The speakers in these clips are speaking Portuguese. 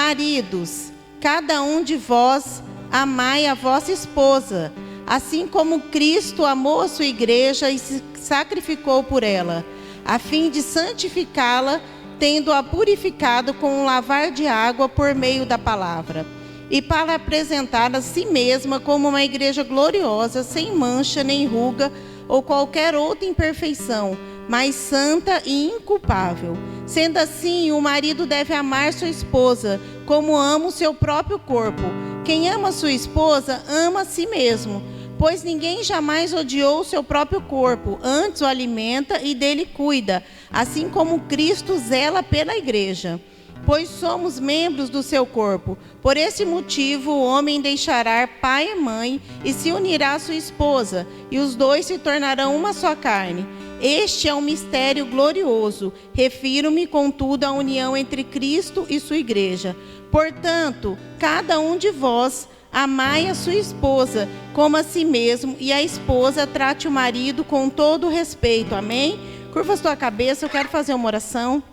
Maridos, cada um de vós amai a vossa esposa, assim como Cristo amou a sua igreja e se sacrificou por ela, a fim de santificá-la, tendo-a purificado com um lavar de água por meio da palavra, e para apresentar a si mesma como uma igreja gloriosa, sem mancha nem ruga ou qualquer outra imperfeição, mas santa e inculpável. Sendo assim, o marido deve amar sua esposa como ama o seu próprio corpo. Quem ama sua esposa, ama a si mesmo, pois ninguém jamais odiou o seu próprio corpo, antes o alimenta e dele cuida, assim como Cristo zela pela igreja, pois somos membros do seu corpo. Por esse motivo, o homem deixará pai e mãe e se unirá à sua esposa, e os dois se tornarão uma só carne. Este é um mistério glorioso. Refiro-me, contudo, à união entre Cristo e sua igreja. Portanto, cada um de vós amai a sua esposa como a si mesmo, e a esposa trate o marido com todo respeito. Amém? Curva a sua cabeça, eu quero fazer uma oração.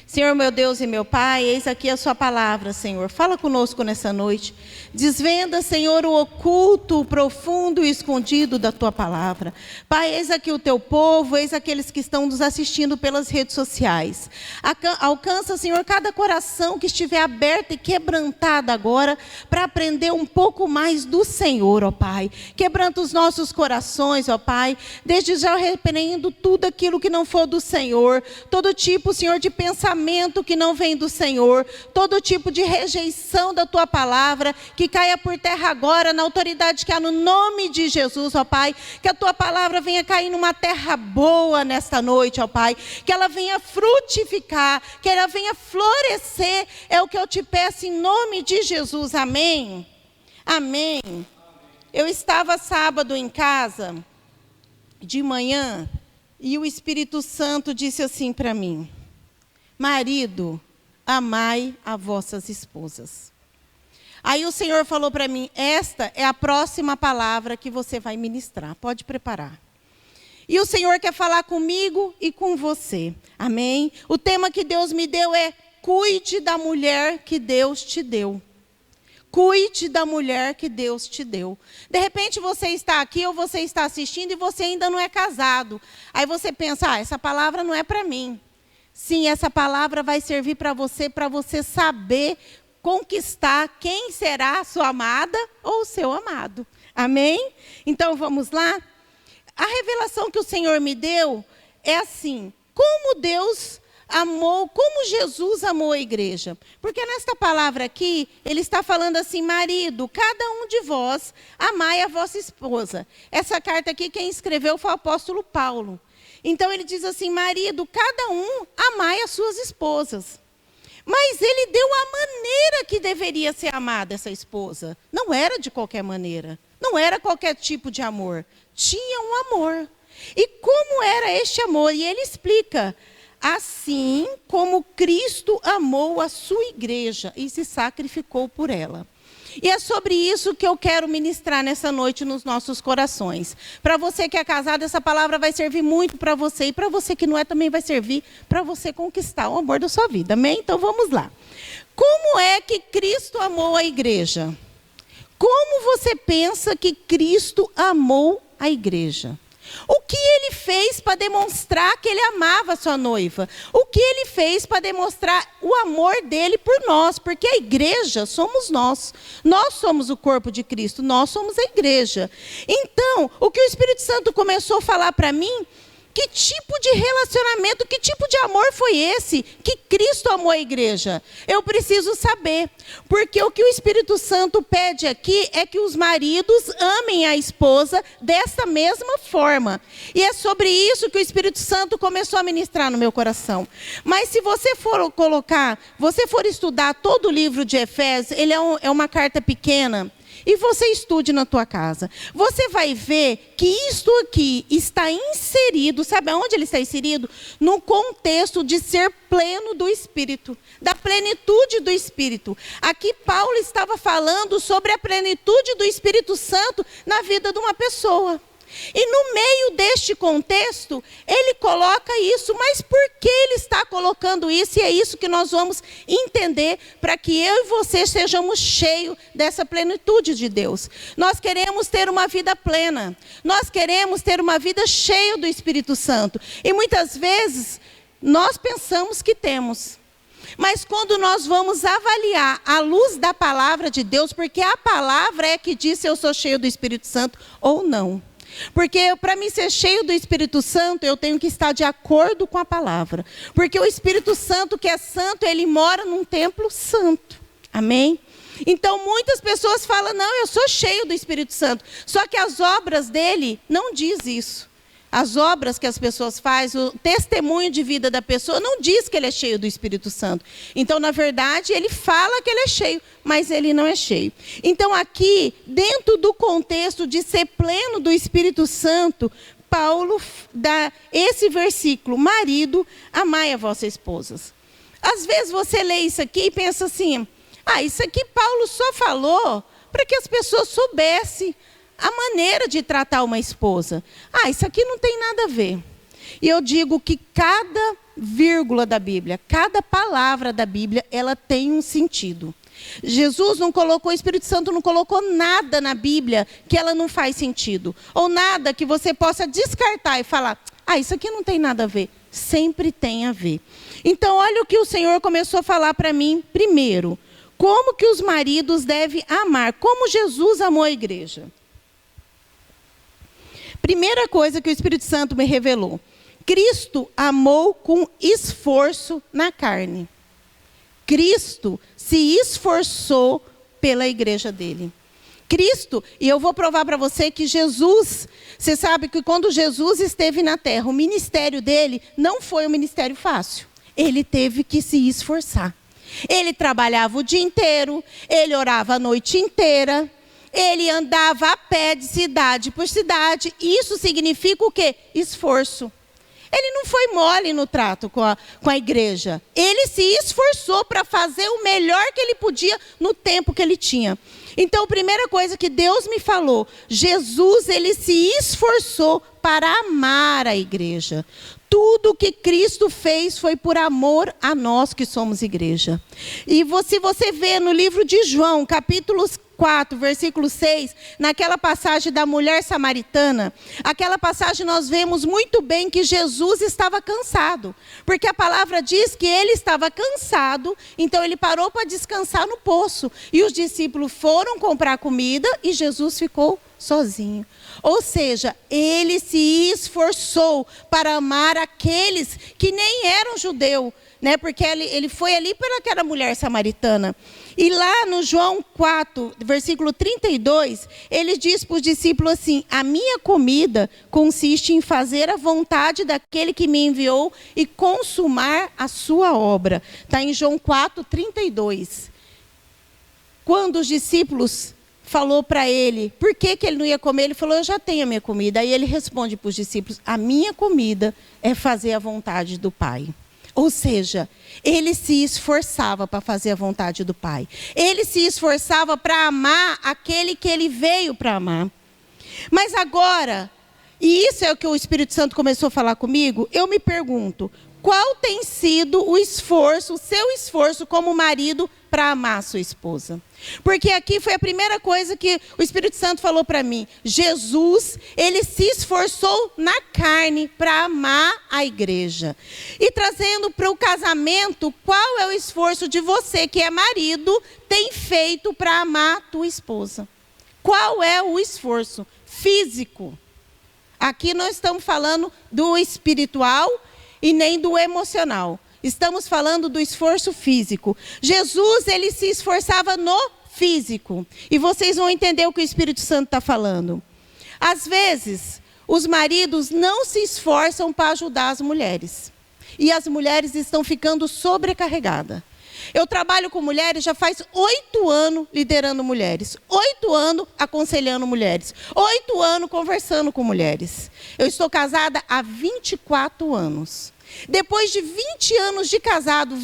Senhor, meu Deus e meu Pai, eis aqui a sua palavra, Senhor. Fala conosco nessa noite. Desvenda, Senhor, o oculto, o profundo e escondido da tua palavra. Pai, eis aqui o teu povo, eis aqueles que estão nos assistindo pelas redes sociais. Alcança, Senhor, cada coração que estiver aberto e quebrantado agora, para aprender um pouco mais do Senhor, ó Pai. Quebranta os nossos corações, ó Pai. Desde já eu repreendo tudo aquilo que não for do Senhor, todo tipo, Senhor, de pensamento que não vem do Senhor, todo tipo de rejeição da tua palavra, que caia por terra agora, na autoridade que há no nome de Jesus, ó Pai. Que a tua palavra venha cair numa terra boa nesta noite, ó Pai. Que ela venha frutificar, que ela venha florescer, é o que eu te peço em nome de Jesus, amém? Amém. Eu estava sábado em casa, de manhã, e o Espírito Santo disse assim para mim: marido, amai a vossas esposas. Aí o Senhor falou para mim: esta é a próxima palavra que você vai ministrar, pode preparar. E o Senhor quer falar comigo e com você, amém? O tema que Deus me deu é: cuide da mulher que Deus te deu. Cuide da mulher que Deus te deu. De repente você está aqui ou você está assistindo e você ainda não é casado. Aí você pensa: essa palavra não é para mim. Sim, essa palavra vai servir para você saber conquistar quem será a sua amada ou o seu amado. Amém? Então vamos lá? A revelação que o Senhor me deu é assim: como Deus amou, como Jesus amou a igreja. Porque nesta palavra aqui, ele está falando assim: marido, cada um de vós amai a vossa esposa. Essa carta aqui, quem escreveu foi o apóstolo Paulo. Então ele diz assim: marido, cada um amai as suas esposas. Mas ele deu a maneira que deveria ser amada essa esposa. Não era de qualquer maneira. Não era qualquer tipo de amor. Tinha um amor. E como era este amor? E ele explica: assim como Cristo amou a sua igreja e se sacrificou por ela. E é sobre isso que eu quero ministrar nessa noite nos nossos corações. Para você que é casado, essa palavra vai servir muito para você. E para você que não é, também vai servir para você conquistar o amor da sua vida. Amém? Então vamos lá. Como é que Cristo amou a igreja? Como você pensa que Cristo amou a igreja? O que ele fez para demonstrar que ele amava a sua noiva? O que ele fez para demonstrar o amor dele por nós? Porque a igreja somos nós. Nós somos o corpo de Cristo, nós somos a igreja. Então, o que o Espírito Santo começou a falar para mim: que tipo de relacionamento, que tipo de amor foi esse que Cristo amou a igreja? Eu preciso saber, porque o que o Espírito Santo pede aqui é que os maridos amem a esposa dessa mesma forma. E é sobre isso que o Espírito Santo começou a ministrar no meu coração. Mas se você for estudar todo o livro de Efésios, ele é uma carta pequena. E você estude na tua casa. Você vai ver que isto aqui está inserido, sabe aonde ele está inserido? No contexto de ser pleno do Espírito, da plenitude do Espírito. Aqui Paulo estava falando sobre a plenitude do Espírito Santo na vida de uma pessoa. E no meio deste contexto, ele coloca isso. Mas por que ele está colocando isso? E é isso que nós vamos entender para que eu e você sejamos cheios dessa plenitude de Deus. Nós queremos ter uma vida plena. Nós queremos ter uma vida cheia do Espírito Santo. E muitas vezes, nós pensamos que temos. Mas quando nós vamos avaliar à luz da palavra de Deus, porque a palavra é que diz se eu sou cheio do Espírito Santo ou não. Porque para mim ser cheio do Espírito Santo, eu tenho que estar de acordo com a palavra. Porque o Espírito Santo, que é santo, ele mora num templo santo. Amém? Então muitas pessoas falam, não, eu sou cheio do Espírito Santo. Só que as obras dele não diz isso. As obras que as pessoas fazem, o testemunho de vida da pessoa não diz que ele é cheio do Espírito Santo. Então, na verdade, ele fala que ele é cheio, mas ele não é cheio. Então, aqui, dentro do contexto de ser pleno do Espírito Santo, Paulo dá esse versículo, marido, amai a vossas esposas. Às vezes você lê isso aqui e pensa assim, isso aqui Paulo só falou para que as pessoas soubessem a maneira de tratar uma esposa. Isso aqui não tem nada a ver. E eu digo que cada vírgula da Bíblia, cada palavra da Bíblia, ela tem um sentido. Jesus não colocou, o Espírito Santo não colocou nada na Bíblia que ela não faz sentido. Ou nada que você possa descartar e falar, isso aqui não tem nada a ver. Sempre tem a ver. Então, olha o que o Senhor começou a falar para mim primeiro. Como que os maridos devem amar? Como Jesus amou a igreja? Primeira coisa que o Espírito Santo me revelou. Cristo amou com esforço na carne. Cristo se esforçou pela igreja dele. Cristo, e eu vou provar para você que Jesus, você sabe que quando Jesus esteve na terra, o ministério dele não foi um ministério fácil. Ele teve que se esforçar. Ele trabalhava o dia inteiro, ele orava a noite inteira. Ele andava a pé de cidade por cidade. Isso significa o quê? Esforço. Ele não foi mole no trato com a igreja. Ele se esforçou para fazer o melhor que ele podia no tempo que ele tinha. Então, a primeira coisa que Deus me falou, Jesus, ele se esforçou para amar a igreja. Tudo que Cristo fez foi por amor a nós que somos igreja. E se você vê no livro de João, capítulo 4, versículo 6, naquela passagem da mulher samaritana, aquela passagem nós vemos muito bem que Jesus estava cansado. Porque a palavra diz que ele estava cansado, então ele parou para descansar no poço. E os discípulos foram comprar comida e Jesus ficou sozinho. Ou seja, ele se esforçou para amar aqueles que nem eram judeus, né? Porque ele foi ali para aquela mulher samaritana. E lá no João 4, versículo 32, ele diz para os discípulos assim, a minha comida consiste em fazer a vontade daquele que me enviou e consumar a sua obra. Está em João 4, 32. Quando os discípulos falou para ele, por que ele não ia comer? Ele falou, eu já tenho a minha comida. Aí ele responde para os discípulos, a minha comida é fazer a vontade do Pai. Ou seja, ele se esforçava para fazer a vontade do Pai. Ele se esforçava para amar aquele que ele veio para amar. Mas agora, e isso é o que o Espírito Santo começou a falar comigo, eu me pergunto, qual tem sido o esforço, o seu esforço como marido para amar a sua esposa? Porque aqui foi a primeira coisa que o Espírito Santo falou para mim. Jesus, ele se esforçou na carne para amar a igreja. E trazendo para o casamento, qual é o esforço de você que é marido, tem feito para amar a tua esposa? Qual é o esforço físico? Aqui não estamos falando do espiritual e nem do emocional. Estamos falando do esforço físico. Jesus, ele se esforçava no físico. E vocês vão entender o que o Espírito Santo está falando. Às vezes, os maridos não se esforçam para ajudar as mulheres. E as mulheres estão ficando sobrecarregadas. Eu trabalho com mulheres já faz 8 anos liderando mulheres. 8 anos aconselhando mulheres. 8 anos conversando com mulheres. Eu estou casada há 24 anos. Depois de 20 anos de casado,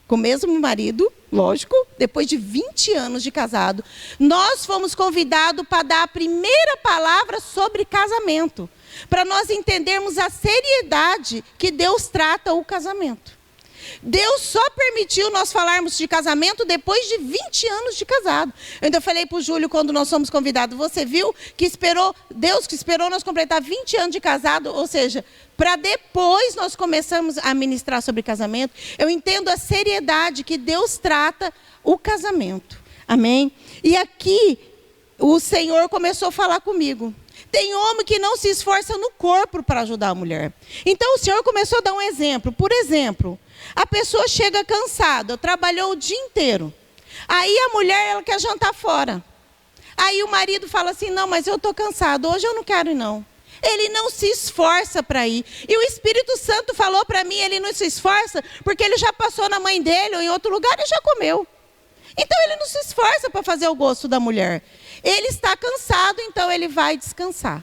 com o mesmo marido, lógico, depois de 20 anos de casado. Nós fomos convidados para dar a primeira palavra sobre casamento, para nós entendermos a seriedade que Deus trata o casamento. Deus só permitiu nós falarmos de casamento depois de 20 anos de casado. Eu ainda falei para o Júlio quando nós fomos convidados, você viu que Deus que esperou nós completar 20 anos de casado, ou seja, para depois nós começamos a ministrar sobre casamento. Eu entendo a seriedade que Deus trata o casamento. Amém? E aqui o Senhor começou a falar comigo. Tem homem que não se esforça no corpo para ajudar a mulher. Então o Senhor começou a dar um exemplo. Por exemplo, a pessoa chega cansada, trabalhou o dia inteiro. Aí a mulher, ela quer jantar fora. Aí o marido fala assim, não, mas eu estou cansado, hoje eu não quero ir não. Ele não se esforça para ir. E o Espírito Santo falou para mim, ele não se esforça, porque ele já passou na mãe dele ou em outro lugar e já comeu. Então ele não se esforça para fazer o gosto da mulher. Ele está cansado, então ele vai descansar.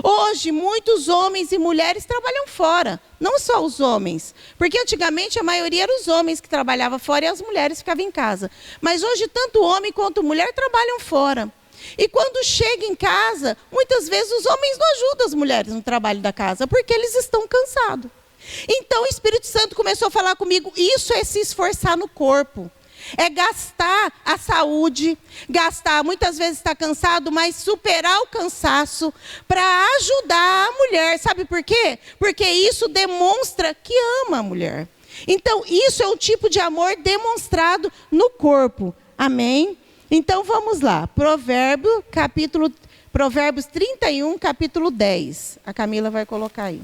Hoje, muitos homens e mulheres trabalham fora. Não só os homens. Porque antigamente a maioria eram os homens que trabalhavam fora e as mulheres ficavam em casa. Mas hoje, tanto homem quanto mulher trabalham fora. E quando chega em casa, muitas vezes os homens não ajudam as mulheres no trabalho da casa, porque eles estão cansados. Então o Espírito Santo começou a falar comigo, isso é se esforçar no corpo. É gastar a saúde, muitas vezes está cansado, mas superar o cansaço para ajudar a mulher. Sabe por quê? Porque isso demonstra que ama a mulher. Então, isso é um tipo de amor demonstrado no corpo. Amém? Então, vamos lá. Provérbios 31, capítulo 10. A Camila vai colocar aí.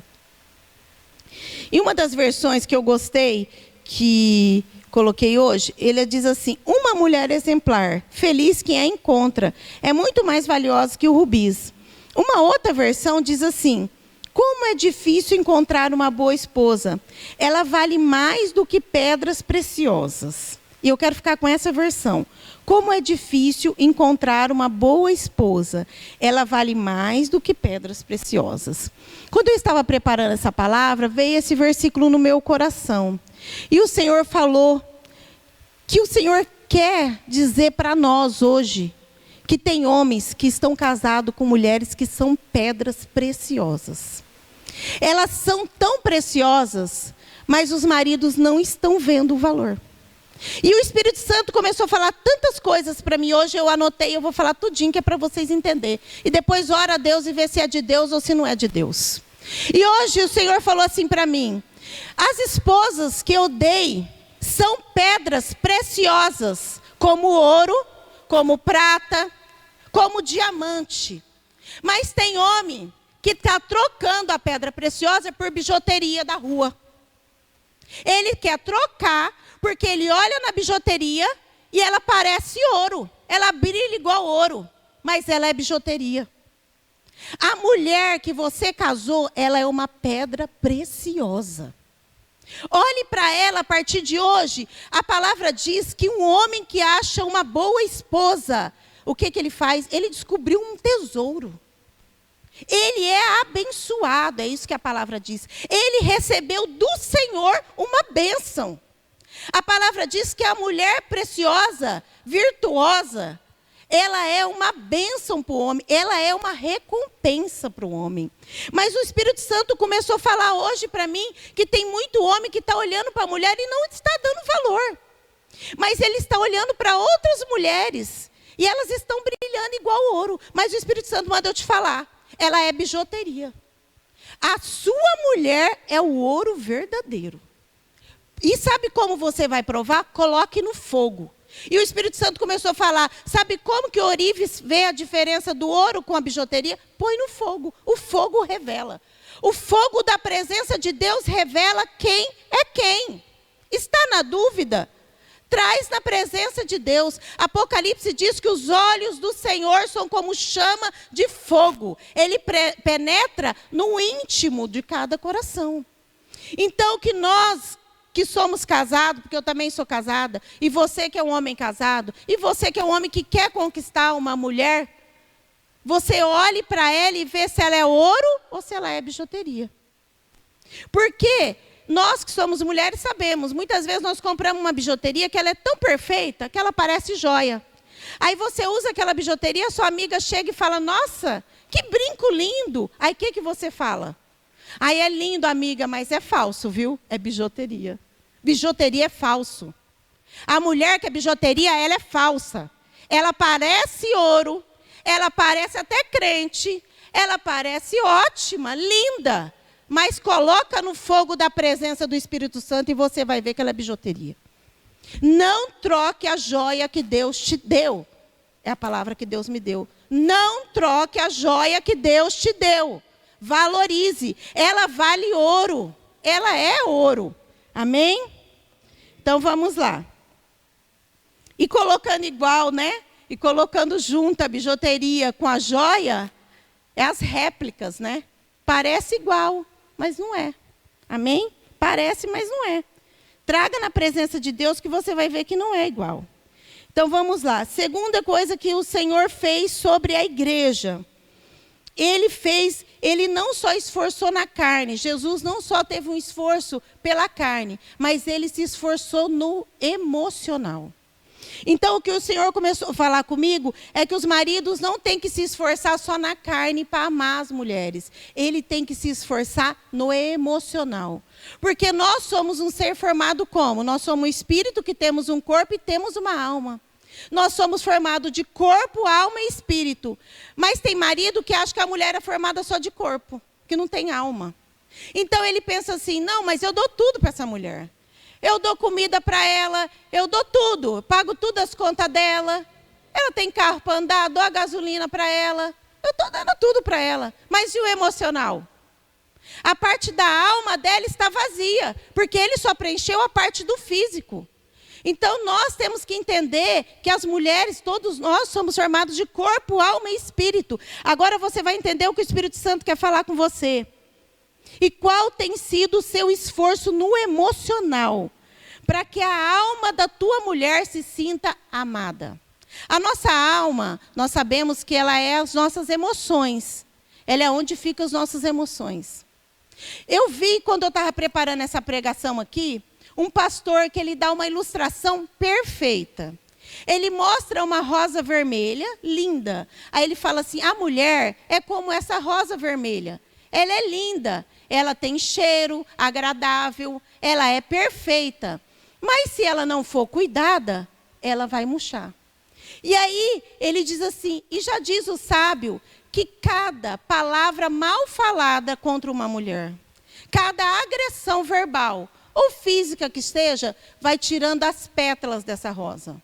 E uma das versões que eu gostei, que coloquei hoje, ele diz assim, uma mulher exemplar, feliz quem a encontra, é muito mais valiosa que o rubis. Uma outra versão diz assim, como é difícil encontrar uma boa esposa, ela vale mais do que pedras preciosas. E eu quero ficar com essa versão. Como é difícil encontrar uma boa esposa, ela vale mais do que pedras preciosas. Quando eu estava preparando essa palavra, veio esse versículo no meu coração. E o Senhor falou que o Senhor quer dizer para nós hoje que tem homens que estão casados com mulheres que são pedras preciosas. Elas são tão preciosas, mas os maridos não estão vendo o valor. E o Espírito Santo começou a falar tantas coisas para mim. Hoje eu anotei, eu vou falar tudinho que é para vocês entenderem. E depois ora a Deus e vê se é de Deus ou se não é de Deus. E hoje o Senhor falou assim para mim, as esposas que eu dei são pedras preciosas, como ouro, como prata, como diamante. Mas tem homem que está trocando a pedra preciosa por bijuteria da rua. Ele quer trocar, porque ele olha na bijuteria e ela parece ouro. Ela brilha igual ouro, mas ela é bijuteria. A mulher que você casou, ela é uma pedra preciosa. Olhe para ela a partir de hoje. A palavra diz que um homem que acha uma boa esposa, o que ele faz? Ele descobriu um tesouro. Ele é abençoado, é isso que a palavra diz. Ele recebeu do Senhor uma bênção. A palavra diz que a mulher preciosa, virtuosa, ela é uma bênção para o homem, ela é uma recompensa para o homem. Mas o Espírito Santo começou a falar hoje para mim que tem muito homem que está olhando para a mulher e não está dando valor. Mas ele está olhando para outras mulheres e elas estão brilhando igual ouro. Mas o Espírito Santo mandou eu te falar, ela é bijuteria. A sua mulher é o ouro verdadeiro. E sabe como você vai provar? Coloque no fogo. E o Espírito Santo começou a falar, sabe como que o Orives vê a diferença do ouro com a bijuteria? Põe no fogo. O fogo revela. O fogo da presença de Deus revela quem é quem. Está na dúvida? Traz na presença de Deus. Apocalipse diz que os olhos do Senhor são como chama de fogo. Ele penetra no íntimo de cada coração. Então que nós que somos casados, porque eu também sou casada, e você que é um homem casado, e você que é um homem que quer conquistar uma mulher, você olhe para ela e vê se ela é ouro ou se ela é bijuteria. Porque nós que somos mulheres sabemos, muitas vezes nós compramos uma bijuteria que ela é tão perfeita que ela parece joia. Aí você usa aquela bijuteria, sua amiga chega e fala, nossa, que brinco lindo. Aí o que você fala? Aí é lindo, amiga, mas é falso, viu? É bijuteria. Bijuteria é falso. A mulher que é bijuteria, ela é falsa. Ela parece ouro, ela parece até crente, ela parece ótima, linda. Mas coloca no fogo da presença do Espírito Santo e você vai ver que ela é bijuteria. Não troque a joia que Deus te deu. É a palavra que Deus me deu. Não troque a joia que Deus te deu. Valorize. Ela vale ouro. Ela é ouro. Amém? Então vamos lá. E colocando igual, né? E colocando junto a bijuteria com a joia, é as réplicas, né? Parece igual, mas não é. Amém? Parece, mas não é. Traga na presença de Deus que você vai ver que não é igual. Então vamos lá. Segunda coisa que o Senhor fez sobre a igreja. Ele não só esforçou na carne. Jesus não só teve um esforço pela carne, mas ele se esforçou no emocional. Então, o que o Senhor começou a falar comigo é que os maridos não têm que se esforçar só na carne para amar as mulheres. Ele tem que se esforçar no emocional. Porque nós somos um ser formado como? Nós somos um espírito que temos um corpo e temos uma alma. Nós somos formados de corpo, alma e espírito. Mas tem marido que acha que a mulher é formada só de corpo, que não tem alma. Então, ele pensa assim, não, mas eu dou tudo para essa mulher. Eu dou comida para ela, eu dou tudo, pago tudo as contas dela. Ela tem carro para andar, dou a gasolina para ela. Eu estou dando tudo para ela. Mas e o emocional? A parte da alma dela está vazia, porque ele só preencheu a parte do físico. Então, nós temos que entender que as mulheres, todos nós, somos formados de corpo, alma e espírito. Agora você vai entender o que o Espírito Santo quer falar com você. E qual tem sido o seu esforço no emocional, para que a alma da tua mulher se sinta amada. A nossa alma, nós sabemos que ela é as nossas emoções. Ela é onde ficam as nossas emoções. Eu vi, quando eu estava preparando essa pregação aqui, um pastor que ele dá uma ilustração perfeita. Ele mostra uma rosa vermelha, linda. Aí ele fala assim, a mulher é como essa rosa vermelha. Ela é linda, ela tem cheiro agradável, ela é perfeita. Mas se ela não for cuidada, ela vai murchar. E aí ele diz assim, e já diz o sábio, que cada palavra mal falada contra uma mulher, cada agressão verbal ou física que esteja, vai tirando as pétalas dessa rosa.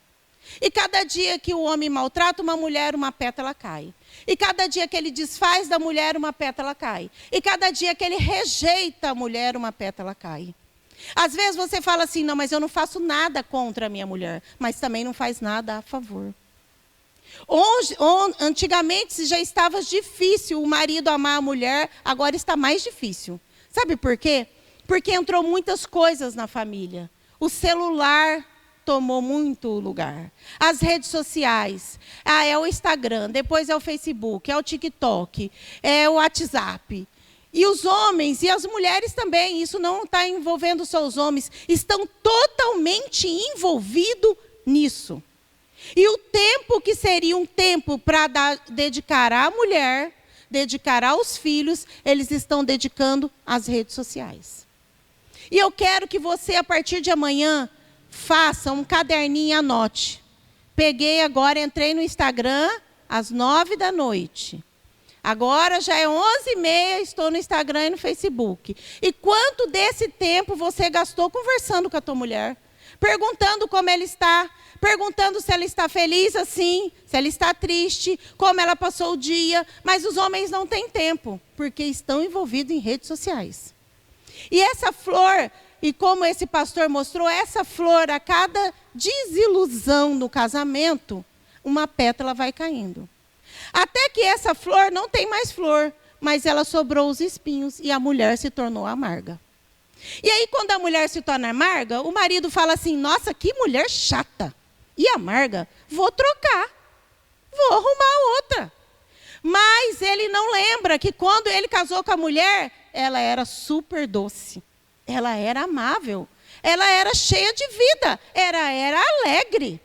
E cada dia que o homem maltrata uma mulher, uma pétala cai. E cada dia que ele desfaz da mulher, uma pétala cai. E cada dia que ele rejeita a mulher, uma pétala cai. Às vezes você fala assim, não, mas eu não faço nada contra a minha mulher. Mas também não faz nada a favor. Antigamente, se já estava difícil o marido amar a mulher, agora está mais difícil. Sabe por quê? Porque entrou muitas coisas na família. O celular tomou muito lugar. As redes sociais. É o Instagram, depois é o Facebook, é o TikTok, é o WhatsApp. E os homens e as mulheres também, isso não está envolvendo só os homens, estão totalmente envolvidos nisso. E o tempo que seria um tempo para dedicar à mulher, dedicar aos filhos, eles estão dedicando às redes sociais. E eu quero que você, a partir de amanhã, faça um caderninho e anote. Peguei agora, entrei no Instagram às 9 da noite. Agora já é 11h30, estou no Instagram e no Facebook. E quanto desse tempo você gastou conversando com a tua mulher? Perguntando como ela está, perguntando se ela está feliz assim, se ela está triste, como ela passou o dia. Mas os homens não têm tempo, porque estão envolvidos em redes sociais. E essa flor, e como esse pastor mostrou, essa flor, a cada desilusão no casamento, uma pétala vai caindo. Até que essa flor não tem mais flor, mas ela sobrou os espinhos e a mulher se tornou amarga. E aí, quando a mulher se torna amarga, o marido fala assim, nossa, que mulher chata e amarga, vou trocar, vou arrumar outra. Mas ele não lembra que quando ele casou com a mulher, ela era super doce. ela era amável, ela era cheia de vida, era alegre.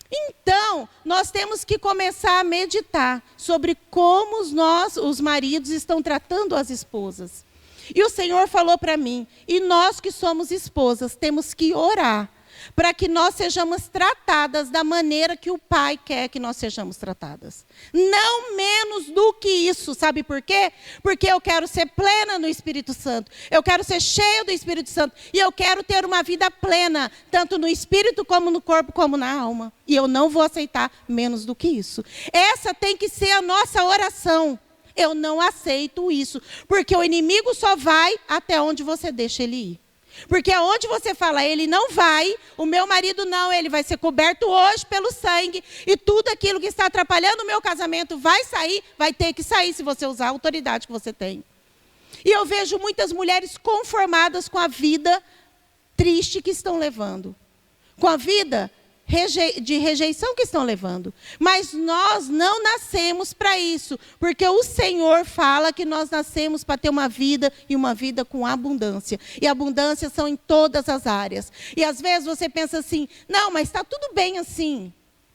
Então, nós temos que começar a meditar sobre como os maridos estão tratando as esposas. E o Senhor falou para mim, e nós que somos esposas, temos que orar para que nós sejamos tratadas da maneira que o Pai quer que nós sejamos tratadas. Não menos do que isso, sabe por quê? Porque eu quero ser plena no Espírito Santo, eu quero ser cheia do Espírito Santo, e eu quero ter uma vida plena, tanto no Espírito, como no corpo, como na alma. E eu não vou aceitar menos do que isso. Essa tem que ser a nossa oração. Eu não aceito isso, porque o inimigo só vai até onde você deixa ele ir. Porque aonde você fala, ele não vai, o meu marido não, ele vai ser coberto hoje pelo sangue, e tudo aquilo que está atrapalhando o meu casamento vai sair, vai ter que sair se você usar a autoridade que você tem. E eu vejo muitas mulheres conformadas com a vida triste que estão levando, com a vida de rejeição que estão levando. Mas nós não nascemos para isso, porque o Senhor fala que nós nascemos para ter uma vida, e uma vida com abundância. E abundância são em todas as áreas. E às vezes você pensa assim, não, mas está tudo bem assim.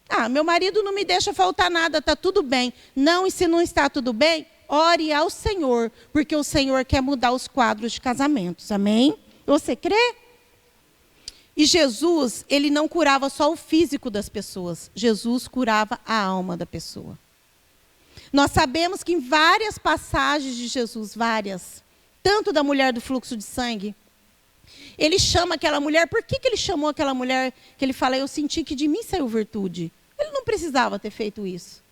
Ah, meu marido não me deixa faltar nada, está tudo bem. Não, e se não está tudo bem, ore ao Senhor, porque o Senhor quer mudar os quadros de casamentos. Amém? Você crê? E Jesus, ele não curava só o físico das pessoas. Jesus curava a alma da pessoa. Nós sabemos que em várias passagens de Jesus, várias, tanto da mulher do fluxo de sangue, ele chama aquela mulher, por que ele chamou aquela mulher, que ele fala, eu senti que de mim saiu virtude. Ele não precisava ter feito isso,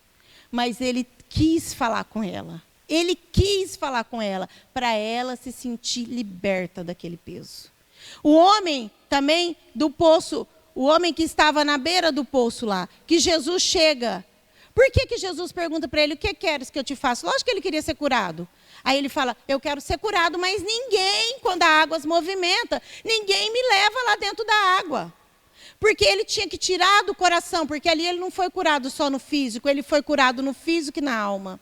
mas ele quis falar com ela. Ele quis falar com ela, para ela se sentir liberta daquele peso. O homem também do poço, o homem que estava na beira do poço lá, que Jesus chega. Por que Jesus pergunta para ele, o que queres que eu te faça? Lógico que ele queria ser curado. Aí ele fala, eu quero ser curado, mas ninguém, quando a água se movimenta, ninguém me leva lá dentro da água. Porque ele tinha que tirar do coração, porque ali ele não foi curado só no físico, ele foi curado no físico e na alma.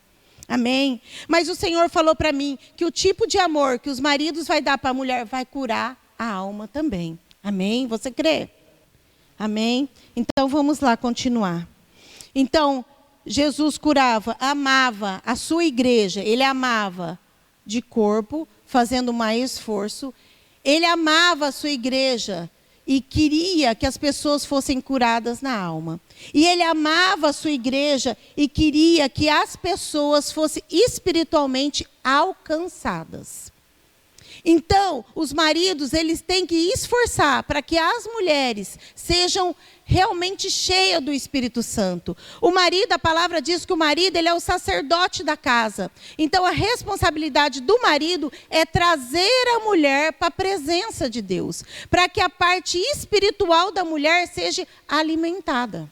Amém? Mas o Senhor falou para mim que o tipo de amor que os maridos vai dar para a mulher vai curar a alma também. Amém? Você crê? Amém? Então vamos lá continuar. Então, Jesus curava, amava a sua igreja. Ele amava de corpo, fazendo mais esforço. Ele amava a sua igreja e queria que as pessoas fossem curadas na alma. E ele amava a sua igreja e queria que as pessoas fossem espiritualmente alcançadas. Então, os maridos, eles têm que esforçar para que as mulheres sejam realmente cheias do Espírito Santo. O marido, a palavra diz que o marido, ele é o sacerdote da casa. Então, a responsabilidade do marido é trazer a mulher para a presença de Deus, para que a parte espiritual da mulher seja alimentada.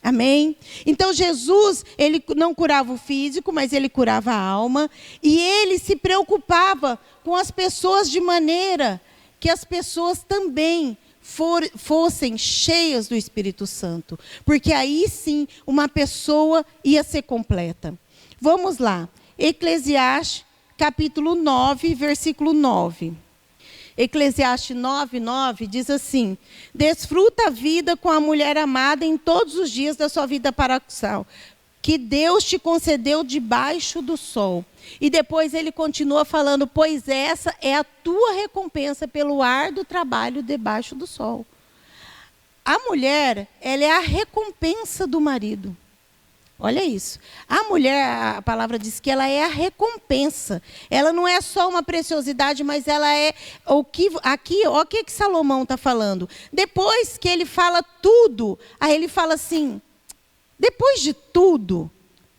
Amém? Então, Jesus, ele não curava o físico, mas ele curava a alma. E ele se preocupava com as pessoas de maneira que as pessoas também fossem cheias do Espírito Santo. Porque aí sim, uma pessoa ia ser completa. Vamos lá. Eclesiastes, capítulo 9, versículo 9. Eclesiastes 9:9 diz assim, desfruta a vida com a mulher amada em todos os dias da sua vida paradoxal, que Deus te concedeu debaixo do sol. E depois ele continua falando, pois essa é a tua recompensa pelo árduo trabalho debaixo do sol. A mulher, ela é a recompensa do marido. Olha isso. A mulher, a palavra diz que ela é a recompensa. Ela não é só uma preciosidade, mas ela é o que aqui, o que Salomão está falando. Depois que ele fala tudo, aí ele fala assim, depois de tudo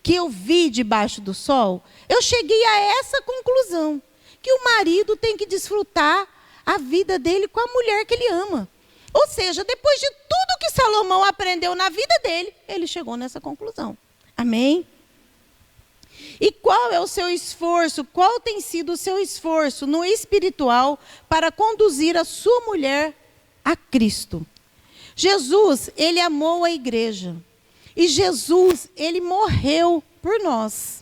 que eu vi debaixo do sol, eu cheguei a essa conclusão, que o marido tem que desfrutar a vida dele com a mulher que ele ama. Ou seja, depois de tudo que Salomão aprendeu na vida dele, ele chegou nessa conclusão. Amém? E qual é o seu esforço? Qual tem sido o seu esforço no espiritual para conduzir a sua mulher a Cristo? Jesus, ele amou a igreja. E Jesus, ele morreu por nós.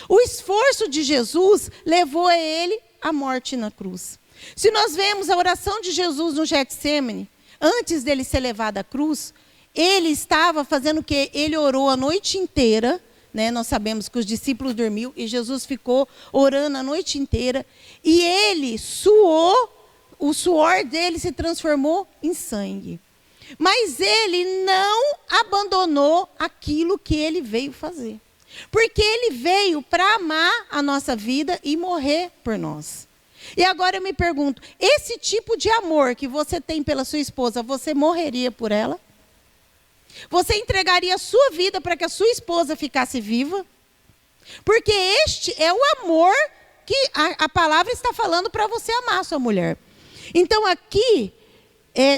O esforço de Jesus levou a ele à morte na cruz. Se nós vemos a oração de Jesus no Getsêmani, antes dele ser levado à cruz, ele estava fazendo o quê? Ele orou a noite inteira, né? Nós sabemos que os discípulos dormiu e Jesus ficou orando a noite inteira. E ele suou, o suor dele se transformou em sangue. Mas ele não abandonou aquilo que ele veio fazer. Porque ele veio para amar a nossa vida e morrer por nós. E agora eu me pergunto, esse tipo de amor que você tem pela sua esposa, você morreria por ela? Você entregaria a sua vida para que a sua esposa ficasse viva? Porque este é o amor que a palavra está falando para você amar a sua mulher. Então aqui,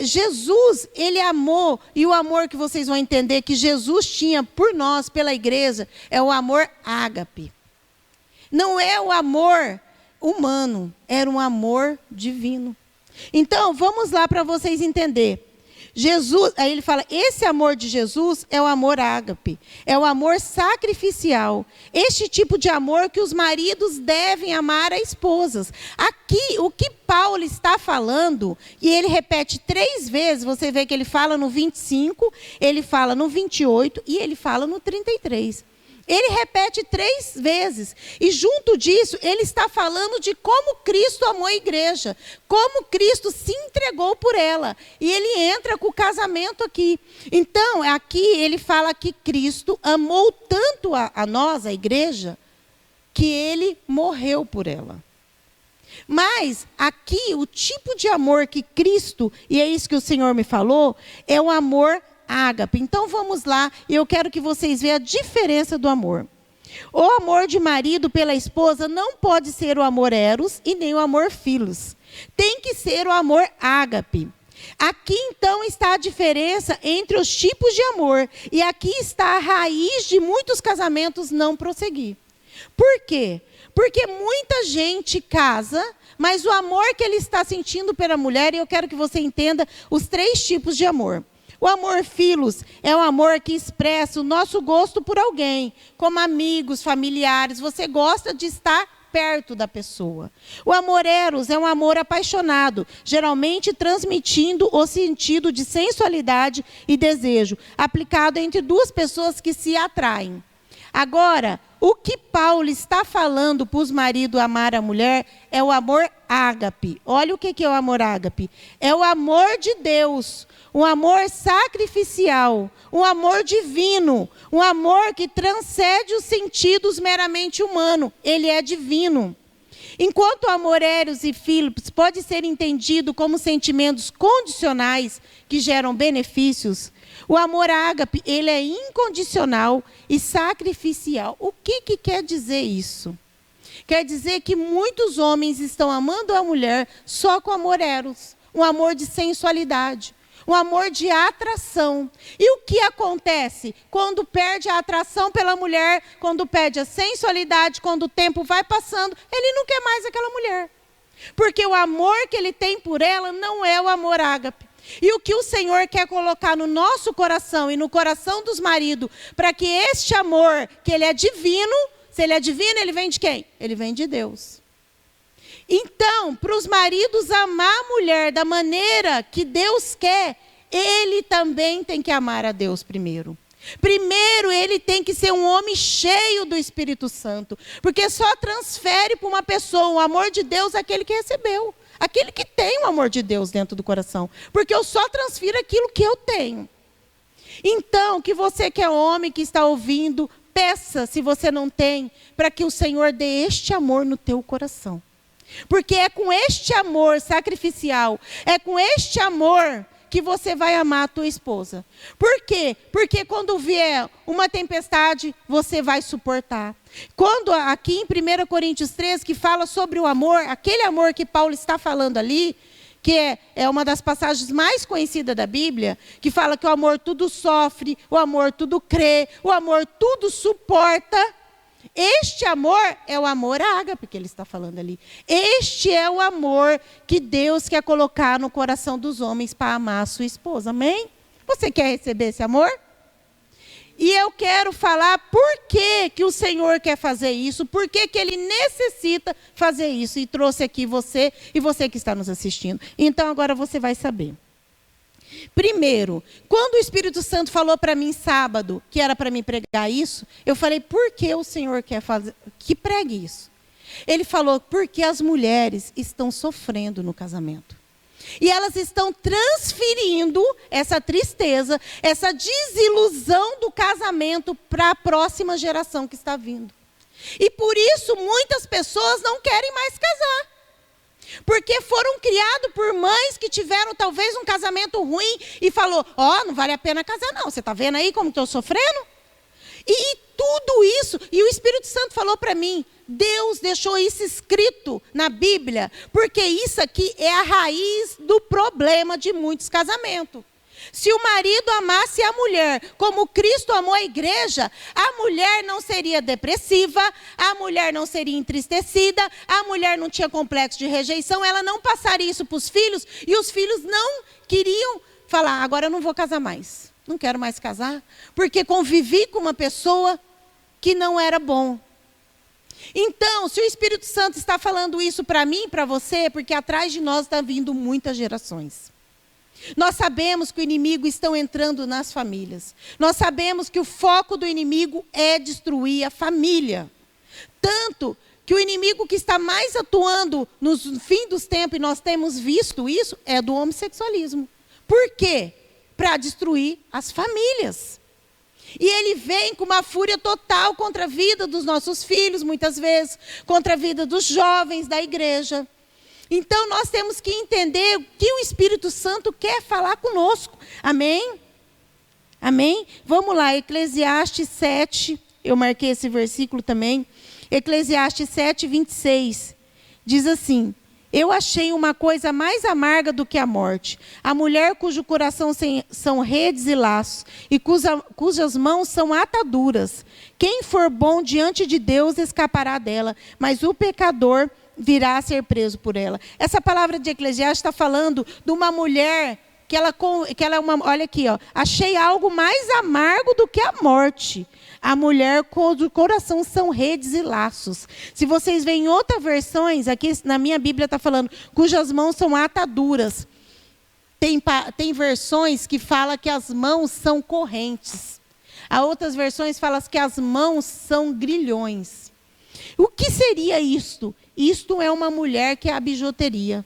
Jesus, ele amou, e o amor que vocês vão entender que Jesus tinha por nós, pela igreja, é o amor ágape. Não é o amor humano, era um amor divino. Então, vamos lá para vocês entenderem. Jesus, aí ele fala, esse amor de Jesus é o amor ágape, é o amor sacrificial. Este tipo de amor que os maridos devem amar as esposas. Aqui, o que Paulo está falando, e ele repete 3 vezes, você vê que ele fala no 25, ele fala no 28 e ele fala no 33. Ele repete 3 vezes. E junto disso, ele está falando de como Cristo amou a igreja. Como Cristo se entregou por ela. E ele entra com o casamento aqui. Então, aqui ele fala que Cristo amou tanto a nós, a igreja, que ele morreu por ela. Mas aqui, o tipo de amor que Cristo, e é isso que o Senhor me falou, é o amor ágape. Então vamos lá, e eu quero que vocês vejam a diferença do amor. O amor de marido pela esposa não pode ser o amor eros e nem o amor filos. Tem que ser o amor ágape. Aqui então está a diferença entre os tipos de amor. E aqui está a raiz de muitos casamentos não prosseguir. Por quê? Porque muita gente casa, mas o amor que ele está sentindo pela mulher, e eu quero que você entenda os 3 tipos de amor. O amor filos é o amor que expressa o nosso gosto por alguém, como amigos, familiares. Você gosta de estar perto da pessoa. O amor eros é um amor apaixonado, geralmente transmitindo o sentido de sensualidade e desejo, aplicado entre 2 pessoas que se atraem. Agora, o que Paulo está falando para os maridos amar a mulher é o amor ágape. Olha o que é o amor ágape. É o amor de Deus. Um amor sacrificial, um amor divino, um amor que transcende os sentidos meramente humanos. Ele é divino. Enquanto o amor eros e filos pode ser entendido como sentimentos condicionais que geram benefícios, o amor ágape, ele é incondicional e sacrificial. O que quer dizer isso? Quer dizer que muitos homens estão amando a mulher só com amor eros, um amor de sensualidade. Um amor de atração. E o que acontece quando perde a atração pela mulher, quando perde a sensualidade, quando o tempo vai passando, ele não quer mais aquela mulher. Porque o amor que ele tem por ela não é o amor ágape. E o que o Senhor quer colocar no nosso coração e no coração dos maridos, para que este amor, que ele é divino, se ele é divino, ele vem de quem? Ele vem de Deus. Então, para os maridos amar a mulher da maneira que Deus quer, ele também tem que amar a Deus primeiro. Primeiro, ele tem que ser um homem cheio do Espírito Santo. Porque só transfere para uma pessoa o amor de Deus aquele que recebeu. Aquele que tem o amor de Deus dentro do coração. Porque eu só transfiro aquilo que eu tenho. Então, que você que é homem, que está ouvindo, peça, se você não tem, para que o Senhor dê este amor no teu coração. Porque é com este amor sacrificial, é com este amor que você vai amar a tua esposa. Por quê? Porque quando vier uma tempestade, você vai suportar. Quando aqui em 1 Coríntios 13, que fala sobre o amor, aquele amor que Paulo está falando ali, que é uma das passagens mais conhecidas da Bíblia, que fala que o amor tudo sofre, o amor tudo crê, o amor tudo suporta. Este amor é o amor ágape que ele está falando ali. Este é o amor que Deus quer colocar no coração dos homens para amar a sua esposa. Amém? Você quer receber esse amor? E eu quero falar por que o Senhor quer fazer isso, por que Ele necessita fazer isso. E trouxe aqui você e você que está nos assistindo. Então agora você vai saber. Primeiro, quando o Espírito Santo falou para mim sábado, que era para mim pregar isso, eu falei, por que o Senhor quer fazer, que pregue isso? Ele falou, porque as mulheres estão sofrendo no casamento. E elas estão transferindo essa tristeza, essa desilusão do casamento para a próxima geração que está vindo. E por isso muitas pessoas não querem mais casar. Porque foram criados por mães que tiveram talvez um casamento ruim e falou, não vale a pena casar não, você está vendo aí como estou sofrendo? E tudo isso, e o Espírito Santo falou para mim, Deus deixou isso escrito na Bíblia, porque isso aqui é a raiz do problema de muitos casamentos. Se o marido amasse a mulher como Cristo amou a igreja, a mulher não seria depressiva, a mulher não seria entristecida, a mulher não tinha complexo de rejeição, ela não passaria isso para os filhos, e os filhos não queriam falar, agora eu não vou casar mais, não quero mais casar, porque convivi com uma pessoa que não era bom. Então, se o Espírito Santo está falando isso para mim e para você, porque atrás de nós está vindo muitas gerações. Nós sabemos que o inimigo está entrando nas famílias. Nós sabemos que o foco do inimigo é destruir a família. Tanto que o inimigo que está mais atuando no fim dos tempos, e nós temos visto isso, é do homossexualismo. Por quê? Para destruir as famílias. E ele vem com uma fúria total contra a vida dos nossos filhos, muitas vezes, contra a vida dos jovens da igreja. Então, nós temos que entender o que o Espírito Santo quer falar conosco. Amém? Amém? Vamos lá, Eclesiastes 7, eu marquei esse versículo também. Eclesiastes 7, 26, diz assim, eu achei uma coisa mais amarga do que a morte, a mulher cujo coração são redes e laços, e cujas mãos são ataduras. Quem for bom diante de Deus escapará dela, mas o pecador virá a ser preso por ela. Essa palavra de Eclesiastes está falando de uma mulher que ela é uma, olha aqui, achei algo mais amargo do que a morte. A mulher cujo coração são redes e laços. Se vocês veem em outras versões, aqui na minha Bíblia está falando, cujas mãos são ataduras. Tem versões que falam que as mãos são correntes. Há outras versões que falam que as mãos são grilhões. O que seria isto? Isto é uma mulher que é a bijuteria.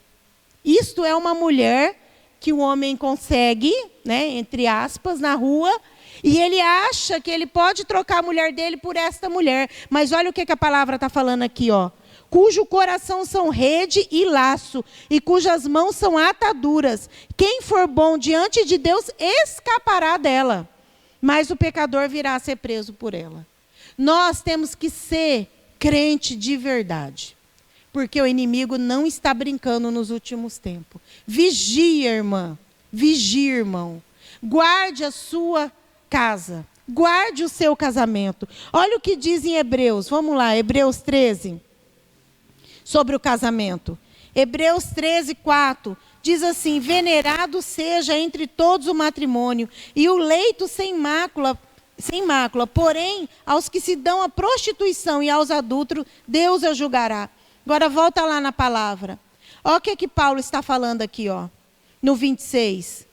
Isto é uma mulher que o homem consegue, né, entre aspas, na rua, e ele acha que ele pode trocar a mulher dele por esta mulher. Mas olha o que a palavra está falando aqui, cujo coração são rede e laço, e cujas mãos são ataduras. Quem for bom diante de Deus escapará dela, mas o pecador virá a ser preso por ela. Nós temos que ser crente de verdade, porque o inimigo não está brincando nos últimos tempos. Vigia, irmã. Vigia, irmão. Guarde a sua casa. Guarde o seu casamento. Olha o que diz em Hebreus. Vamos lá, Hebreus 13. Sobre o casamento. Hebreus 13, 4. Diz assim, venerado seja entre todos o matrimônio, e o leito sem mácula, porém, aos que se dão à prostituição e aos adúlteros, Deus a julgará. Agora volta lá na palavra. Olha o que Paulo está falando aqui, no 26.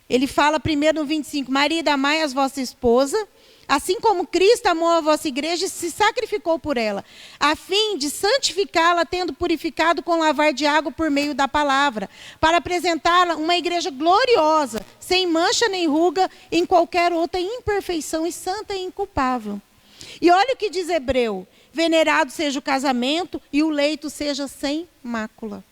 Ele fala primeiro no 25, marido, amai a vossa esposa, assim como Cristo amou a vossa igreja e se sacrificou por ela, a fim de santificá-la, tendo purificado com lavar de água por meio da palavra, para apresentá-la uma igreja gloriosa, sem mancha nem ruga, em qualquer outra imperfeição e santa e inculpável. E olha o que diz Hebreu, venerado seja o casamento e o leito seja sem mácula.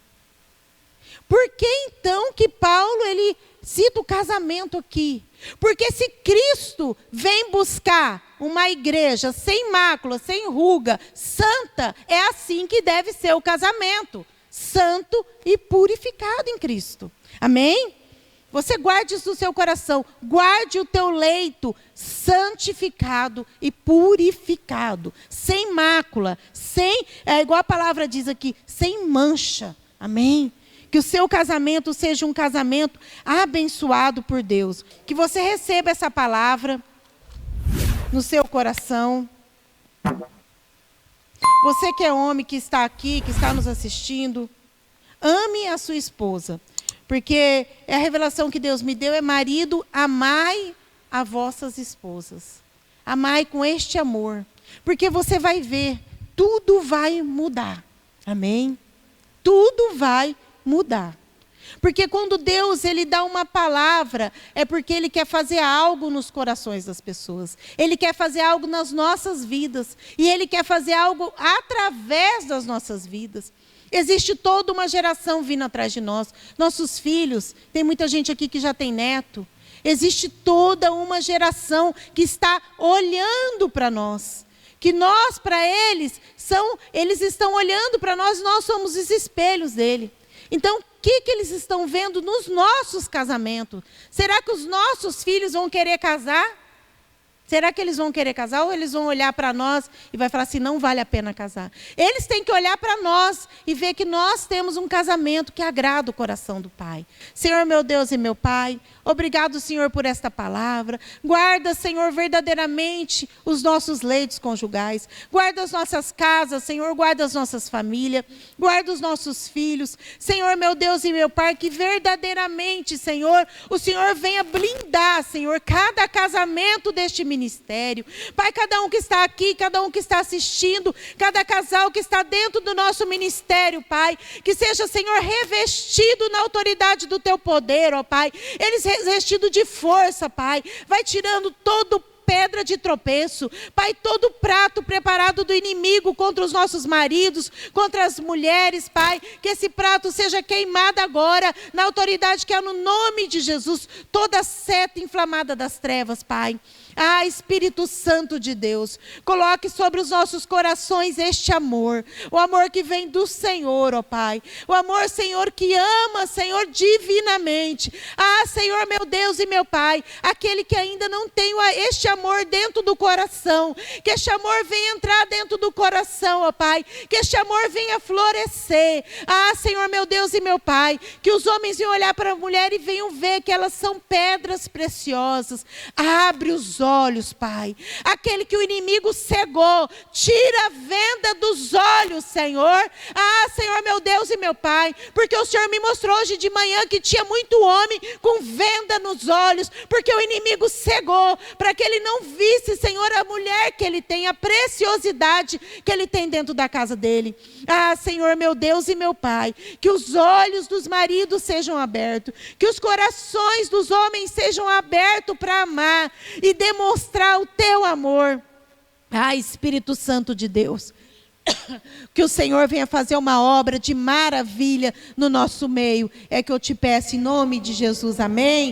Por que então que Paulo ele cita o casamento aqui? Porque se Cristo vem buscar uma igreja sem mácula, sem ruga, santa, é assim que deve ser o casamento. Santo e purificado em Cristo. Amém? Você guarde isso no seu coração. Guarde o teu leito santificado e purificado. Sem mácula, igual a palavra diz aqui, sem mancha. Amém? Que o seu casamento seja um casamento abençoado por Deus. Que você receba essa palavra. no seu coração. Você que é homem, que está aqui, que está nos assistindo, ame a sua esposa. Porque a revelação que Deus me deu é: marido, amai a vossas esposas. Amai com este amor. Porque você vai ver, tudo vai mudar. Amém? Tudo vai mudar. Porque quando Deus ele dá uma palavra, é porque Ele quer fazer algo nos corações das pessoas. Ele quer fazer algo nas nossas vidas. E Ele quer fazer algo através das nossas vidas. Existe toda uma geração vindo atrás de nós. Nossos filhos, tem muita gente aqui que já tem neto. Existe toda uma geração que está olhando para nós. Que nós, para eles estão olhando para nós, nós somos os espelhos dele. Então, o que eles estão vendo nos nossos casamentos? Será que os nossos filhos vão querer casar? Será que eles vão querer casar ou eles vão olhar para nós e vai falar assim, não vale a pena casar? Eles têm que olhar para nós e ver que nós temos um casamento que agrada o coração do Pai. Senhor, meu Deus e meu Pai, obrigado, Senhor, por esta palavra. Guarda, Senhor, verdadeiramente os nossos leitos conjugais. Guarda as nossas casas, Senhor, guarda as nossas famílias. Guarda os nossos filhos. Senhor, meu Deus e meu Pai, que verdadeiramente, Senhor, o Senhor venha blindar, Senhor, cada casamento deste ministério. Pai, cada um que está aqui, cada um que está assistindo, cada casal que está dentro do nosso ministério, Pai, que seja, Senhor, revestido na autoridade do Teu poder, ó Pai. Eles revestidos de força, Pai. Vai tirando todo pedra de tropeço, Pai, todo prato preparado do inimigo contra os nossos maridos, contra as mulheres, Pai, que esse prato seja queimado agora, na autoridade que é no nome de Jesus, toda seta inflamada das trevas, Pai. Ah, Espírito Santo de Deus, coloque sobre os nossos corações este amor, o amor que vem do Senhor, ó Pai, o amor, Senhor, que ama, Senhor, divinamente. Ah, Senhor, meu Deus e meu Pai, aquele que ainda não tem este amor dentro do coração, que este amor venha entrar dentro do coração, ó Pai, que este amor venha florescer. Ah, Senhor, meu Deus e meu Pai, que os homens venham olhar para a mulher e venham ver que elas são pedras preciosas. Abre os olhos, Pai. Aquele que o inimigo cegou, tira a venda dos olhos, Senhor. Ah, Senhor, meu Deus e meu Pai, porque o Senhor me mostrou hoje de manhã que tinha muito homem com venda nos olhos, porque o inimigo cegou, para que ele não visse, Senhor, a mulher que ele tem, a preciosidade que ele tem dentro da casa dele. Ah, Senhor, meu Deus e meu Pai, que os olhos dos maridos sejam abertos, que os corações dos homens sejam abertos para amar e demonstrar o Teu amor. Ah, Espírito Santo de Deus, que o Senhor venha fazer uma obra de maravilha no nosso meio. É que eu te peço em nome de Jesus, amém.